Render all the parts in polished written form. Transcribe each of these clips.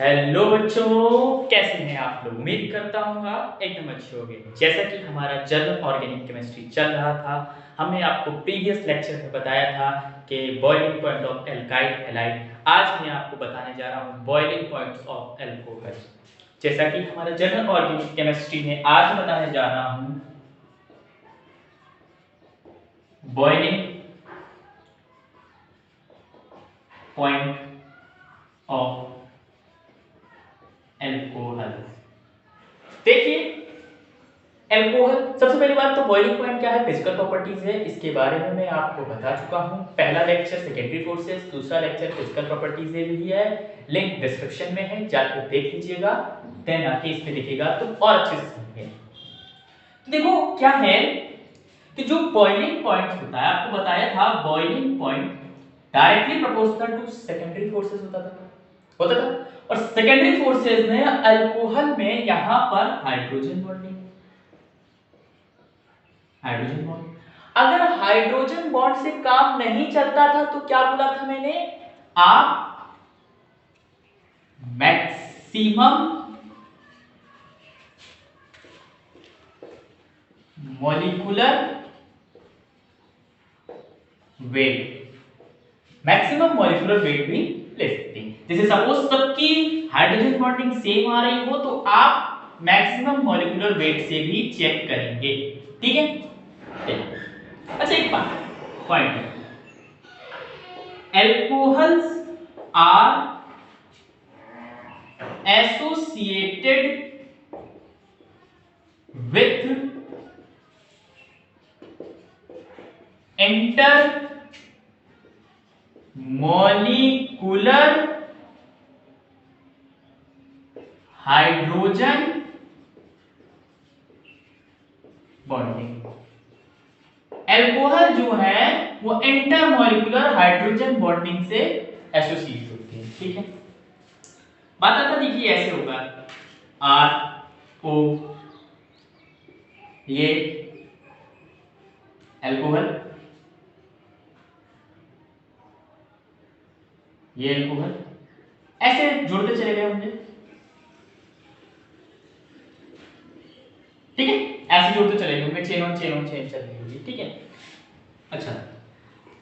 Hello बच्चों, कैसे हैं आप लोग। उम्मीद करता हूँ आप एकदम अच्छे होंगे। जैसा कि हमारा जर्नल ऑर्गेनिक केमिस्ट्री चल रहा था, हमने आपको प्रीवियस लेक्चर में बताया था कि boiling point of alkyl halide. आज मैं आपको बताने जा रहा हूँ बॉइलिंग पॉइंट्स ऑफ एल्कोहल। जैसा कि हमारा जर्नल ऑर्गेनिक केमिस्ट्री में आज मैं बताने जा रहा हूँ बॉइलिंग पॉइंट ऑफ एल्कोहल। देखिए, एल्कोहल सबसे पहली बात तो बॉइलिंग पॉइंट क्या है, फिजिकल प्रॉपर्टीज है। इसके बारे में मैं आपको बता चुका हूं। पहला लेक्चर सेकेंडरी फोर्सेस, दूसरा लेक्चर फिजिकल प्रॉपर्टीज है भी है। लिंक डिस्क्रिप्शन में है, जाकर देख लीजिएगा। देन आके इस पे देखिएगा तो और अच्छे से समझेंगे। तो देखो क्या है कि जो बॉइलिंग पॉइंट होता है, आपको बताया था boiling point directly proportional to secondary forces होता था। और सेकेंडरी फोर्सेस में अल्कोहल में यहां पर हाइड्रोजन बॉन्डिंग, हाइड्रोजन बॉन्ड। अगर हाइड्रोजन बॉन्ड से काम नहीं चलता था तो क्या बोला था मैंने, आप maximum molecular weight, maximum molecular weight भी ले सकते हैं। जैसे सपोज सबकी हाइड्रोजन बॉन्डिंग सेम आ रही हो तो आप मैक्सिमम मॉलिक्यूलर वेट से भी चेक करेंगे। ठीक है। अच्छा, एक बात point, alcohols are associated with intermolecular hydrogen bonding। Alcohol जो है वो इंटरमॉलिक्यूलर हाइड्रोजन बॉन्डिंग से एसोसिएट होते हैं। ठीक है, बात आता देखिए ऐसे होगा, आर ओ, ये एल्कोहल, ये एल्कोहल, ऐसे जुड़ते चले गए होंगे। ठीक है, ऐसे जुड़ते चले गए होंगे, chain on chain on chain चल रही होगी। ठीक है। अच्छा,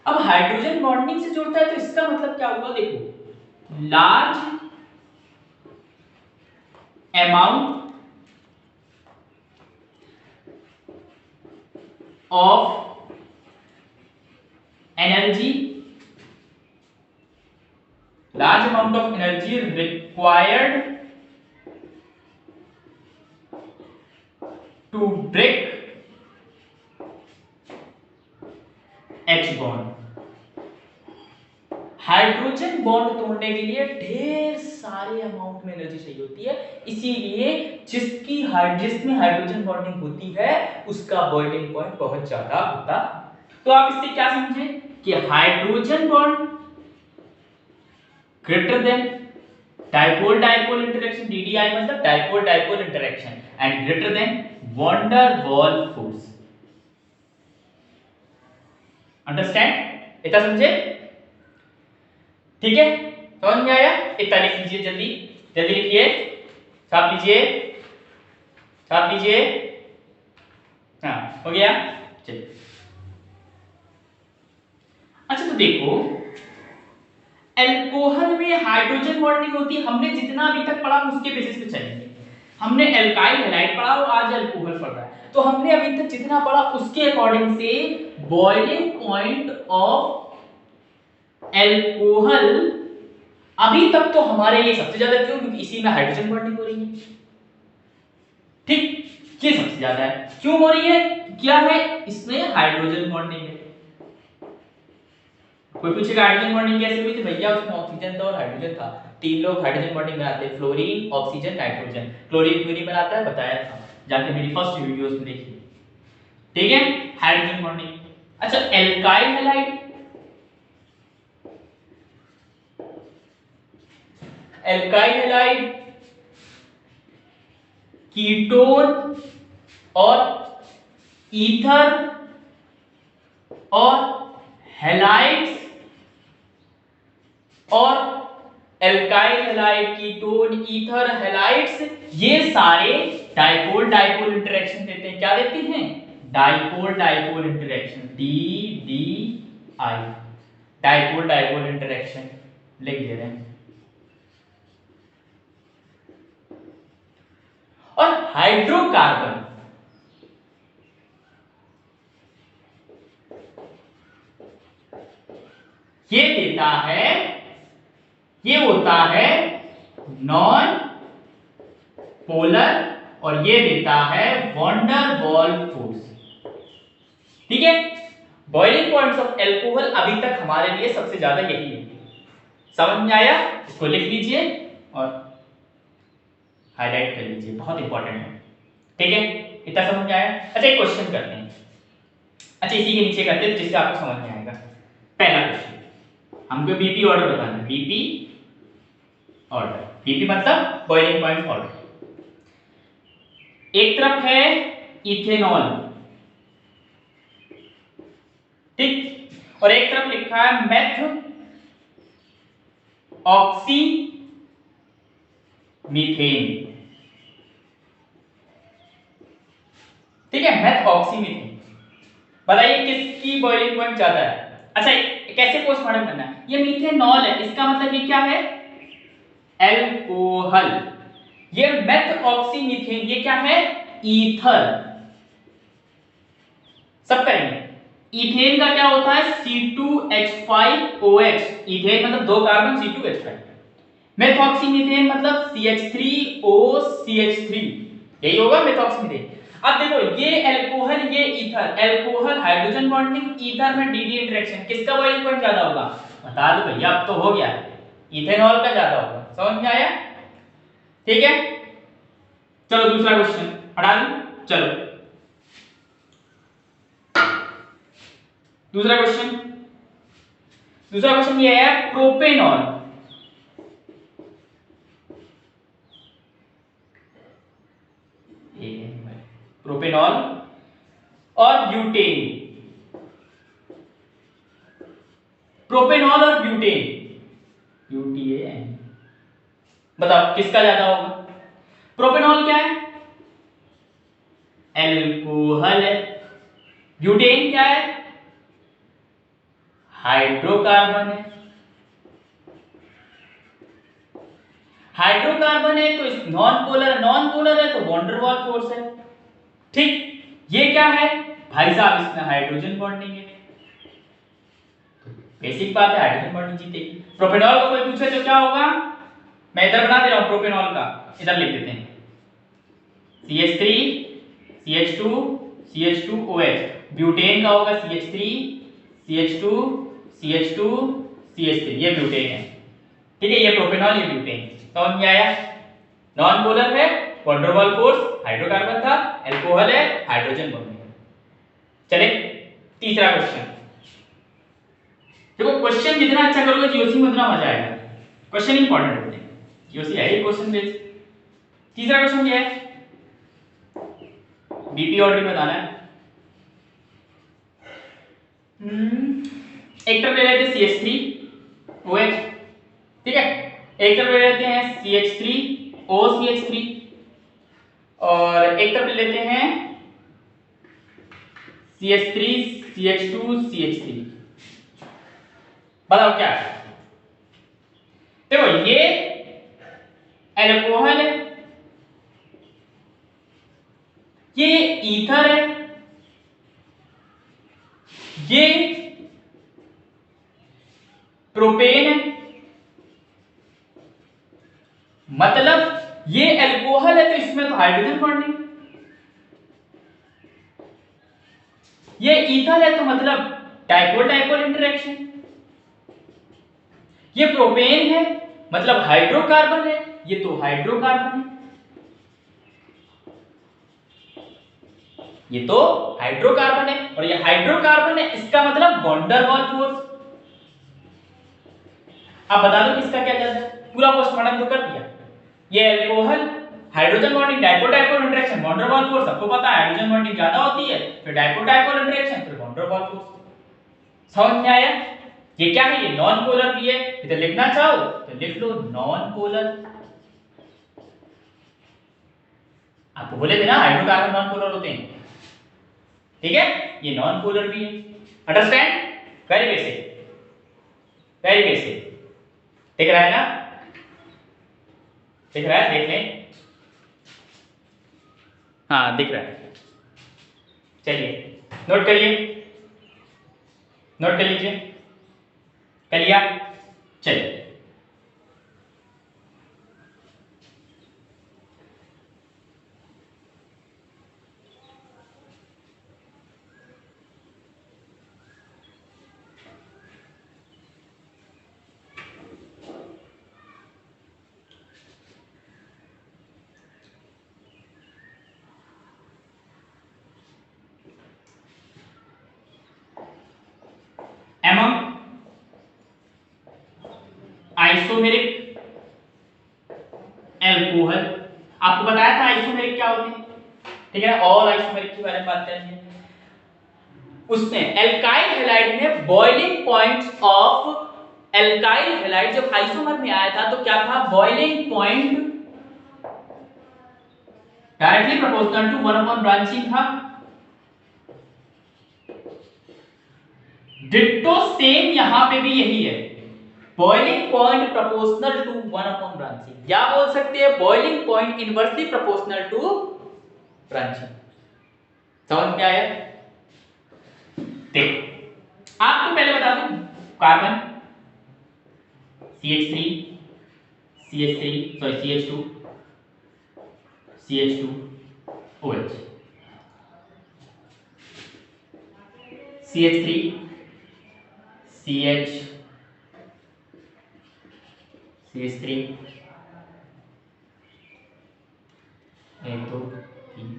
अब हाइड्रोजन बॉन्डिंग से जुड़ता है तो इसका मतलब क्या हुआ, देखो large amount of energy, large amount of energy required to break H bond। Hydrogen bond तोड़ने के लिए ढेर सारे अमाउंट में एनर्जी चाहिए होती है, इसीलिए जिसमें हाइड्रोजन बॉन्डिंग होती है उसका बॉइलिंग पॉइंट बहुत ज्यादा होता। तो आप इससे क्या समझे कि hydrogen bond greater than dipole dipole interaction, DDI मतलब dipole dipole interaction, and greater than van der Waals force. Understand, इतना समझे? ठीक है, समझ में आया? इतना लिख लीजिए, जल्दी जल्दी लिखिए, छाप लीजिए, छाप लीजिए। हाँ, हो गया। चलिए, अच्छा तो देखो एल्कोहल में हाइड्रोजन बॉन्डिंग होती है। हमने जितना अभी तक पढ़ा उसके बेसिस पे चलेंगे। हमने एल्काइल हैलाइड पढ़ा और आज एल्कोहल पढ़ रहा है, तो हमने अभी तक जितना पढ़ा उसके अकॉर्डिंग से बॉइलिंग पॉइंट ऑफ एल्कोहल अभी तक तो हमारे लिए सबसे ज्यादा, क्यों? क्योंकि इसी में हाइड्रोजन बॉन्डिंग हो रही है। ठीक, ये सबसे ज्यादा है। क्यों हो रही है? क्या है इसमें? हाइड्रोजन बॉन्डिंग है। कोई पूछेगा हाइड्रोजन बॉन्डिंग कैसे हुई? तो भैया उसमें ऑक्सीजन था और हाइड्रोजन था, तीन लोग हाइड्रोजन बॉन्डिंग बनाते हैं, फ्लोरीन ऑक्सीजन नाइट्रोजन। क्लोरीन क्यों नहीं बनाता है बताया था, जाके मेरी फर्स्ट वीडियोस में देखिए। ठीक है, हाइड्रोजन बॉन्डिंग। अच्छा, alkyl halide, alkyl halide ketone और ईथर और हैलाइड्स और alkyl halide, ketone, ether, halides, ये सारे डाइपोल डाइपोल इंटरेक्शन देते हैं। क्या देते हैं? Dipole dipole interaction, D D I, dipole dipole interaction लिख दे रहे हैं। और हाइड्रोकार्बन, ये देता है, ये होता है नॉन पोलर, और ये देता है वॉन्डर वॉल फोर्स। ठीक है, बॉइलिंग पॉइंट्स ऑफ एल्कोहल अभी तक हमारे लिए सबसे ज्यादा यही है। समझ में आया? इसको लिख लीजिए और हाईलाइट कर लीजिए, बहुत इंपॉर्टेंट है। ठीक है, इतना समझ में आया? अच्छा, एक क्वेश्चन करते हैं। अच्छा, इसी के नीचे करते हैं जिससे आपको समझ में आएगा। पहला क्वेश्चन, हमको बीपी ऑर्डर बताना है। बीपी ऑर्डर, बीपी मतलब बॉइलिंग पॉइंट ऑर्डर। एक तरफ है इथेनॉल, ठीक, और एक तरफ लिखा है मेथ ऑक्सी मीथेन। ठीक है, मेथ ऑक्सी मीथेन। बताइए किसकी बॉइलिंग पॉइंट ज्यादा है? अच्छा, कैसे पोस्टमार्टम करना है? ये मीथेनॉल है, इसका मतलब ये क्या है? एल्कोहल। ये मेथ ऑक्सी मीथेन, ये क्या है? ईथर। सब करेंगे। इथेन का क्या होता है? C2H5OH। इथेन मतलब दो कार्बन, C2H5। मेथॉक्सीमीथेन मतलब CH3OCH3, यही होगा मेथॉक्सीमीथेन। अब देखो, ये एल्कोहल, ये ether. Alcohol hydrogen bonding, ether में डी डी इंटरेक्शन, किसका बॉइलिंग पॉइंट ज्यादा होगा? बता दो भैया, अब तो हो गया, इथेनॉल का ज्यादा होगा। समझ में आया? ठीक है, चलो दूसरा क्वेश्चन हटा दूं। चलो दूसरा क्वेश्चन ये है, प्रोपेनॉल, प्रोपेनॉल और ब्यूटेन। प्रोपेनॉल और ब्यूटेन, ब्यूटेन, बताओ किसका ज्यादा होगा? प्रोपेनॉल क्या है? एल्कोहल है। ब्यूटेन क्या है? हाइड्रोकार्बन है। हाइड्रोकार्बन है तो नॉन पोलर, नॉन पोलर है तो वॉन्डर वॉल फोर्स है। ठीक, ये क्या है भाई साहब? इसमें हाइड्रोजन बॉन्डिंग है। बेसिक बात है, हाइड्रोजन बॉन्डिंग जीतेगी। प्रोपेनॉल को कोई पूछे तो क्या होगा? मैं इधर बना दे रहा हूं प्रोपेनॉल का, इधर लिख देते हैं CH3 CH2 CH2OH। ब्यूटेन का होगा CH3 CH2 CH2 CH3, ये ब्यूटेन है। ठीक है, ये प्रोपेनॉल, ये ब्यूटेन। समझ में आया? नॉन पोलर है, van der Waals force, hydrocarbon था। एल्कोहल है, हाइड्रोजन बॉन्डिंग। चले तीसरा क्वेश्चन। देखो, क्वेश्चन जितना अच्छा करोगे जीओसी में उतना मजा आएगा। क्वेश्चन इंपॉर्टेंट होते हैं, जीओसी है ही क्वेश्चन बेस्ड। तीसरा क्वेश्चन क्या है? बीपी ऑर्डर बताना है। एक तरफ ले लेते हैं CH3OH, ठीक है, एक तरफ ले लेते हैं CH3OCH3, और एक तरफ ले लेते हैं CH3CH2CH3। बताओ क्या है? देखो, ये एल्कोहल है, ये ईथर है, ये प्रोपेन है। मतलब ये एल्कोहल है तो इसमें तो हाइड्रोजन बॉन्डिंग, ये ईथर है तो मतलब डाइपोल डाइपोल इंटरेक्शन, ये प्रोपेन है मतलब हाइड्रोकार्बन है, ये तो हाइड्रोकार्बन है, ये तो हाइड्रोकार्बन है, और ये हाइड्रोकार्बन है, इसका मतलब वॉन डेर वाल फोर्स। अब बता दो किसका क्या ज्यादा है? पूरा पोस्टमार्टम तो कर दिया। ये alcohol, hydrogen bonding, dipole dipole interaction, van der Waals force सबको पता है, हाइड्रोजन बॉन्डिंग ज्यादा होती है, फिर डाइपोल डाइपोल इंटरेक्शन, फिर वॉन डेर वाल फोर्स। समझ में आया? ये क्या है, ये नॉन पोलर भी है, इधर लिखना चाहो तो लिख लो नॉन पोलर। आपको बोले थे ना हाइड्रोकार्बन नॉन पोलर होते हैं, ठीक है, ये नॉन पोलर भी है। Understand? Very basic, very basic. दिख रहा है ना, दिख रहा है, देख लें। हाँ दिख रहा है, चलिए नोट करिए, नोट कर लीजिए, कर लिया? चलिए among आइसोमेरिक एल्कोहल, आपको बताया था आइसोमेरिक क्या होते हैं, ठीक है, ऑल आइसोमेरिक के बारे में बात करेंगे। उसने एल्काइल हैलाइड में boiling point of alkyl halide जब आइसोमर में आया था तो क्या था, boiling point directly proportional to 1 upon branching था। डिट्टो सेम यहां पे भी यही है, boiling point proportional to 1 upon branching, या बोल सकते हैं boiling point inversely proportional to branching. समझ में आया? देख आपको पहले बता दूं, carbon CH3 CH3 sorry CH2 CH2 OH, CH3 CH CH3 1 2 3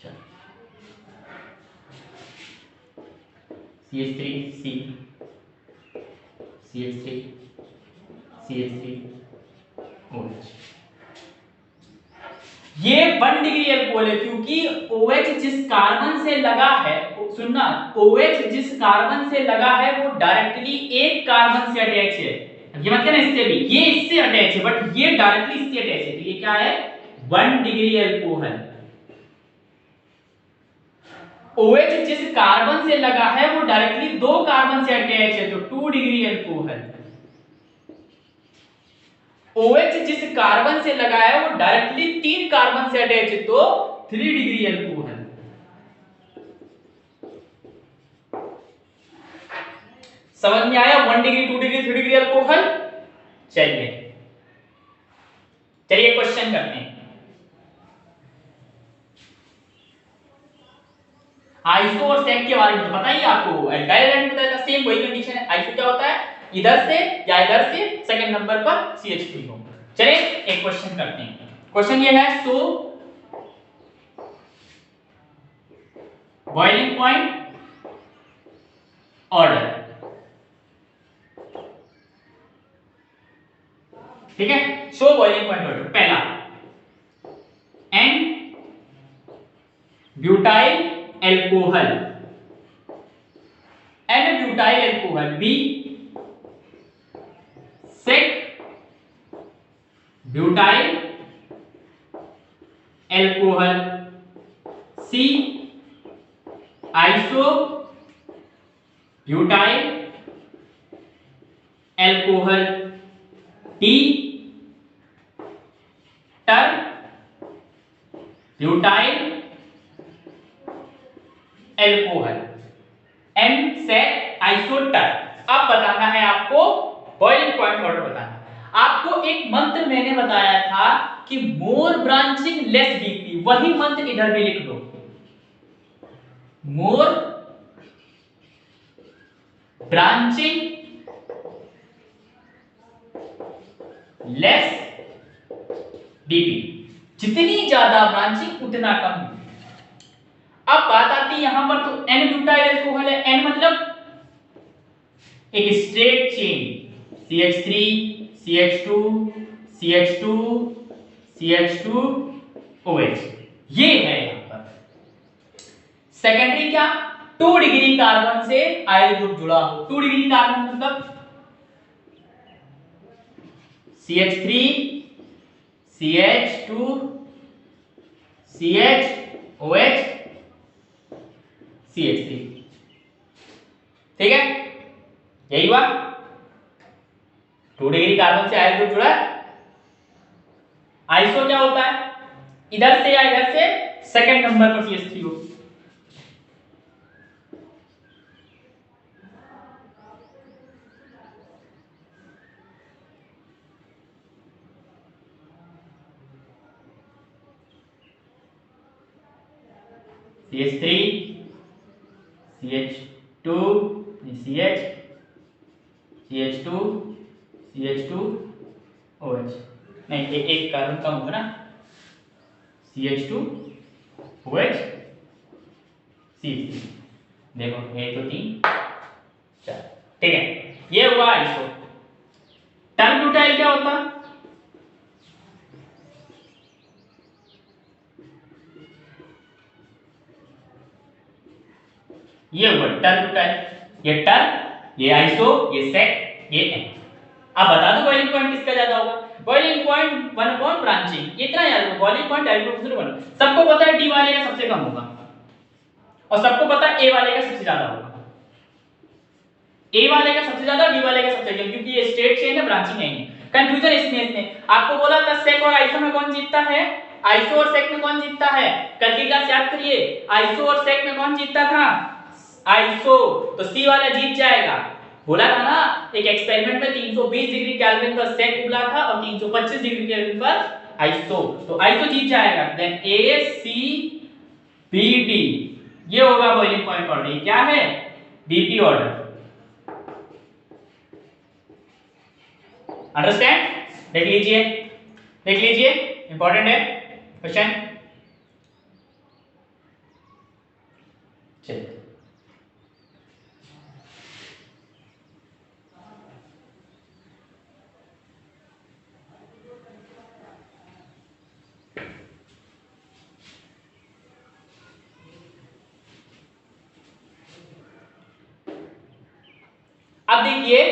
4 CH3 C CH3 CH3 OH। ये 1 डिग्री एल्कोहल है क्योंकि OH जिस कार्बन से लगा है, सुनना, OH जिस कार्बन से लगा है वो डायरेक्टली एक कार्बन से अटैच है। ये मतलब इससे भी, ये इससे अटैच है बट ये डायरेक्टली इससे अटैच है, तो ये क्या है, 1 डिग्री एल्कोहल। OH जिस कार्बन से लगा है वो डायरेक्टली 2 कार्बन से अटैच है, तो 2 डिग्री एल्कोहल। OH जिस कार्बन से लगा है वो डायरेक्टली 3 कार्बन से अटैच है, तो 3 डिग्री एल्कोहल। समझ में आया? 1 डिग्री 2 डिग्री 3 डिग्री एल्कोहल। चलिए चलिए क्वेश्चन करते हैं। आइसो और सेक के बारे में तो पता ही आपको, एल्काइल हैलाइड में बताया था, सेम वही कंडीशन है। आइसो क्या होता है, इधर से या इधर से सेकंड नंबर पर CH3 हो। चलिए एक क्वेश्चन करते हैं। क्वेश्चन ये है, सो बॉइलिंग पॉइंट ऑर्डर, ठीक है, सो बॉइलिंग पॉइंट ऑर्डर। पहला n butyl alcohol, n butyl alcohol, B sec butyl alcohol, C iso butyl alcohol, D ter butyl alcohol, n sec isoter. अब बताना है आपको बॉइलिंग पॉइंट ऑर्डर बताना। आपको एक मंत्र मैंने बताया था कि मोर ब्रांचिंग लेस डीपली, वही मंत्र इधर भी लिख दो, मोर ब्रांचिंग लेस डीपी, जितनी ज्यादा ब्रांचिंग उतना कम। अब बात आती है यहां पर, तो एन ब्यूटाइल एल्कोहल है, एन मतलब एक straight chain, CH3 CH2 CH2 CH2 OH, ये है यहां पर। सेकेंडरी क्या, 2 डिग्री कार्बन से आयल ग्रुप जुड़ा हो। 2 डिग्री कार्बन मतलब CH3 CH2 CHOH CH3, ठीक है, यही हुआ। 2 डिग्री कार्बन से आयल ग्रुप जुड़ा। आइसो क्या होता है, इधर से या इधर से सेकंड नंबर पर CH3 हो। CH3 CH2 CH CH2 CH2 OH, नहीं एक कार्बन कम होगा ना, CH2 OH CH3, देखो 1 2 3 4, ठीक है, ये हुआ आइसो। टर्न ब्यूटाइल क्या होता है, ये हुआ टर्न ब्यूटाइल। ये टर्न, ये आइसो, ये सेक, ये एन। अब बता दो बॉइलिंग पॉइंट किसका ज्यादा होगा। बॉइलिंग पॉइंट 1 अपॉन ब्रांचिंग, इतना याद रखो। बॉइलिंग पॉइंट डायरेक्ट 1, सबको पता है डी वाले का सबसे कम होगा और सबको पता है ए वाले का सबसे ज्यादा होगा। ए वाले का सबसे ज्यादा, डी वाले का सबसे कम, क्योंकि ये स्ट्रेट चेन है, ब्रांचिंग नहीं है। कंफ्यूजन इसने आपको बोला था सेक और आइसो में कौन जीतता है, आइसो और सेक में कौन जीतता है, कल की क्लास याद करिए। आइसो और सेक में कौन जीतता था, आइसो, तो सी वाला जीत जाएगा। बोला था ना, एक एक्सपेरिमेंट में 320 डिग्री केल्विन पर सेक उबला था और 325 डिग्री केल्विन पर आइसो, तो आइसो जीत जाएगा। देन ए सी बी डी, ये होगा बॉइलिंग पॉइंट ऑर्डर। क्या है, बीपी ऑर्डर। अंडरस्टैंड, देख लीजिए इंपॉर्टेंट है क्वेश्चन। चलिए अब देखिए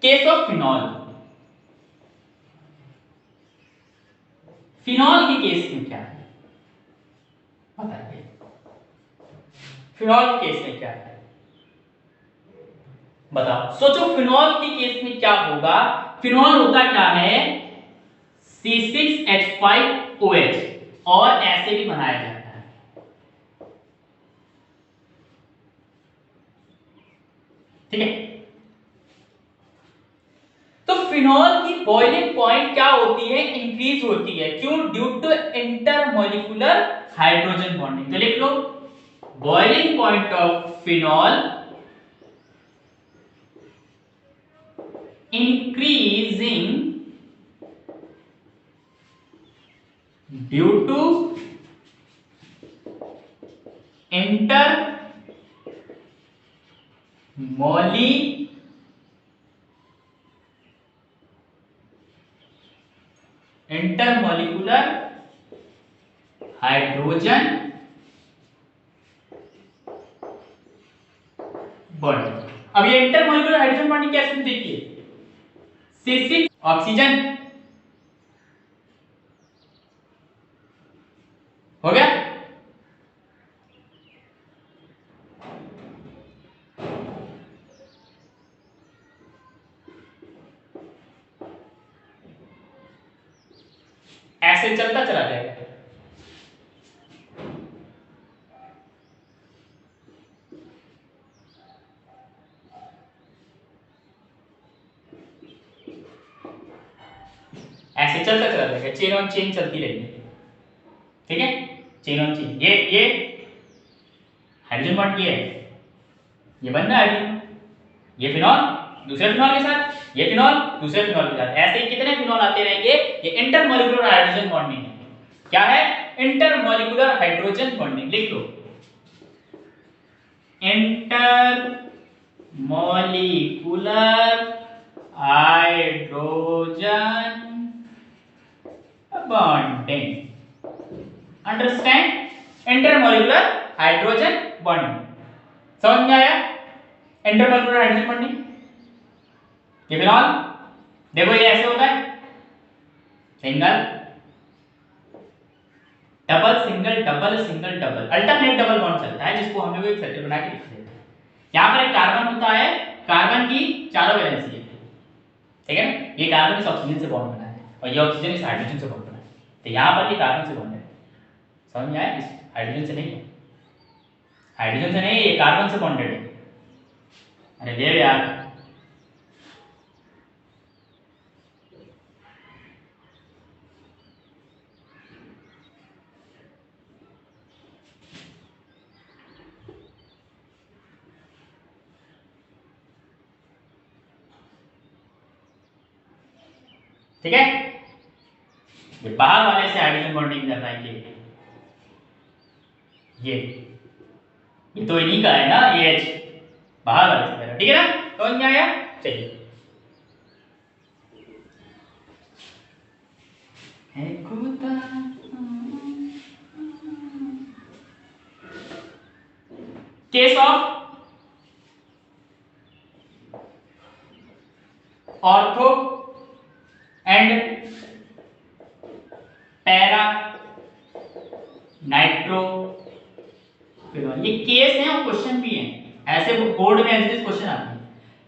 केस ऑफ फिनॉल। फिनॉल के केस में क्या है बताइए, फिनॉल के केस में क्या है बताओ, सोचो फिनॉल के केस में क्या होगा। फिनॉल होता क्या है, C6H5OH, और ऐसे भी बनाया जाता है, ठीक है। तो फिनॉल की बॉइलिंग पॉइंट क्या होती है, इंक्रीज होती है, क्यों, due to intermolecular hydrogen bonding. तो लिख लो, boiling point of phenol increasing due to intermolecular hydrogen bonding. अब ये इंटरमॉलिक्यूलर हाइड्रोजन बॉन्डिंग कैसे, देखिए C6 ऑक्सीजन हो गया, ऐसे चलता चला जाएगा। ऐसे चलता चला जाएगा, चेन ऑन चेन चलती रहेगी, ठीक है, चेन ऑन चेन। ये हाइड्रोजन बॉन्ड ये है, ये बन रहा है, ये फिनॉल दूसरे फिनॉल के साथ, ये फिनॉल दूसरे फिनॉल के साथ, ऐसे ही कितने फिनॉल आते रहेंगे। ये इंटरमॉलिक्यूलर हाइड्रोजन बॉन्डिंग है। क्या है, इंटरमॉलिक्यूलर हाइड्रोजन बॉन्डिंग, लिख लो, intermolecular hydrogen bonding. Understand, intermolecular hydrogen bonding. समझ में आया? इंटरमोलिकुलर हाइड्रोजन बॉन्डिंग, ये फिनॉल देखो ये ऐसे होता है, single double single double single double, alternate double bond चलता है जिसको हम लोग एक सर्कल बना के लिख देते हैं। यहाँ पर एक कार्बन होता है, कार्बन की चारों वैलेंसी है, ठीक है ना, ये कार्बन इस ऑक्सीजन से बॉन्ड बना है और ये ऑक्सीजन इस हाइड्रोजन से बॉन्ड बना है, तो यहाँ पर ये कार्बन से बॉन्ड है, समझ में आया? इस हाइड्रोजन से नहीं है, हाइड्रोजन से नहीं, ये कार्बन से बॉन्डेड है। अरे ले यार, ठीक है, ये बाहर वाले से हाइड्रोजन बॉन्डिंग कर रहा है, ये तो इन्हीं का है ना, ये H बाहर वाले से कर रहा है, ठीक है ना, तो समझ में आया? चलिए case of ortho and para nitro, ये केस है और क्वेश्चन भी है, ऐसे बोर्ड में ऐसे क्वेश्चन आते हैं।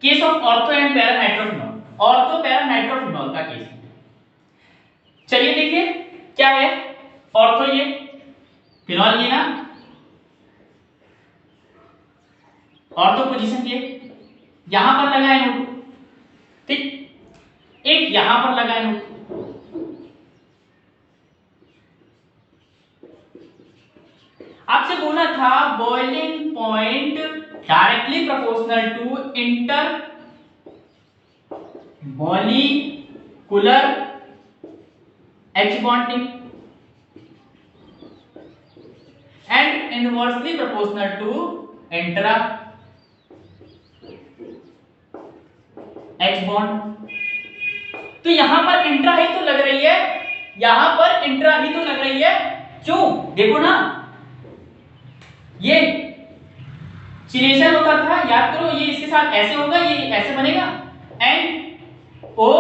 Case of ortho and para nitrophenol, ortho para nitrophenol का केस। चलिए देखिए क्या है, ऑर्थो ये, फिनॉल ये ना, ऑर्थो पोजीशन ये, यहां पर लगा है नोट, ठीक, एक यहां पर लगा है नोट, आपसे बोला था boiling point directly proportional to intermolecular H bonding and inversely proportional to intra H bond। तो यहां पर इंट्रा ही तो लग रही है, यहां पर इंट्रा ही तो लग रही है, क्यों? देखो ना, ये चिनेशन होता था, याद करो, ये इसके साथ ऐसे होगा, ये ऐसे बनेगा, N O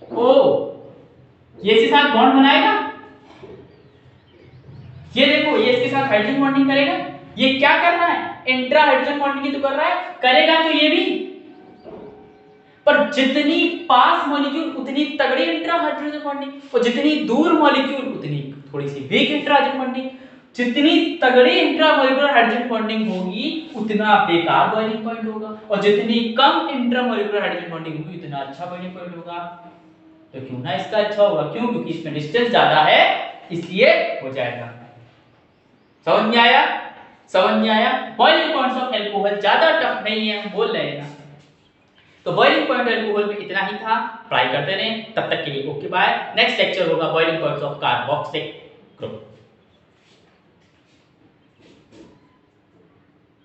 O, ये इसके साथ बॉन्ड बनाएगा, ये देखो ये इसके साथ हाइड्रोजन बॉन्डिंग करेगा, ये क्या कर रहा है? इंट्रा हाइड्रोजन बॉन्डिंग तो कर रहा है, करेगा तो ये भी, पर जितनी पास मॉलिक्यूल उतनी तगड़ी इंट्रा हाइड्रोजन बॉन्डिंग, और जितनी दूर मॉलिक्यूल उतनी थोड़ी सी वीक इंट्रा हाइड्रोजन बॉन्डिंग। जितनी तगड़ी इंट्रा मॉलिक्यूलर हाइड्रोजन बॉन्डिंग होगी उतना बेकार बॉइलिंग पॉइंट होगा, और जितनी कम इंट्रा मॉलिक्यूलर हाइड्रोजन बॉन्डिंग होगी उतना अच्छा बॉइलिंग पॉइंट होगा। तो क्यों ना इसका अच्छा होगा, क्यों? क्योंकि इसमें डिस्टेंस ज्यादा है, इसलिए हो जाएगा। समझ में आया? समझ में आया? बॉइलिंग पॉइंट्स ऑफ अल्कोहल ज्यादा टफ नहीं है, हम बोल रहे हैं ना। तो बॉइलिंग पॉइंट अल्कोहल में इतना ही था, ट्राई करते रहें। तब तक के लिए ओके बाय। नेक्स्ट लेक्चर होगा boiling points of carboxylic group.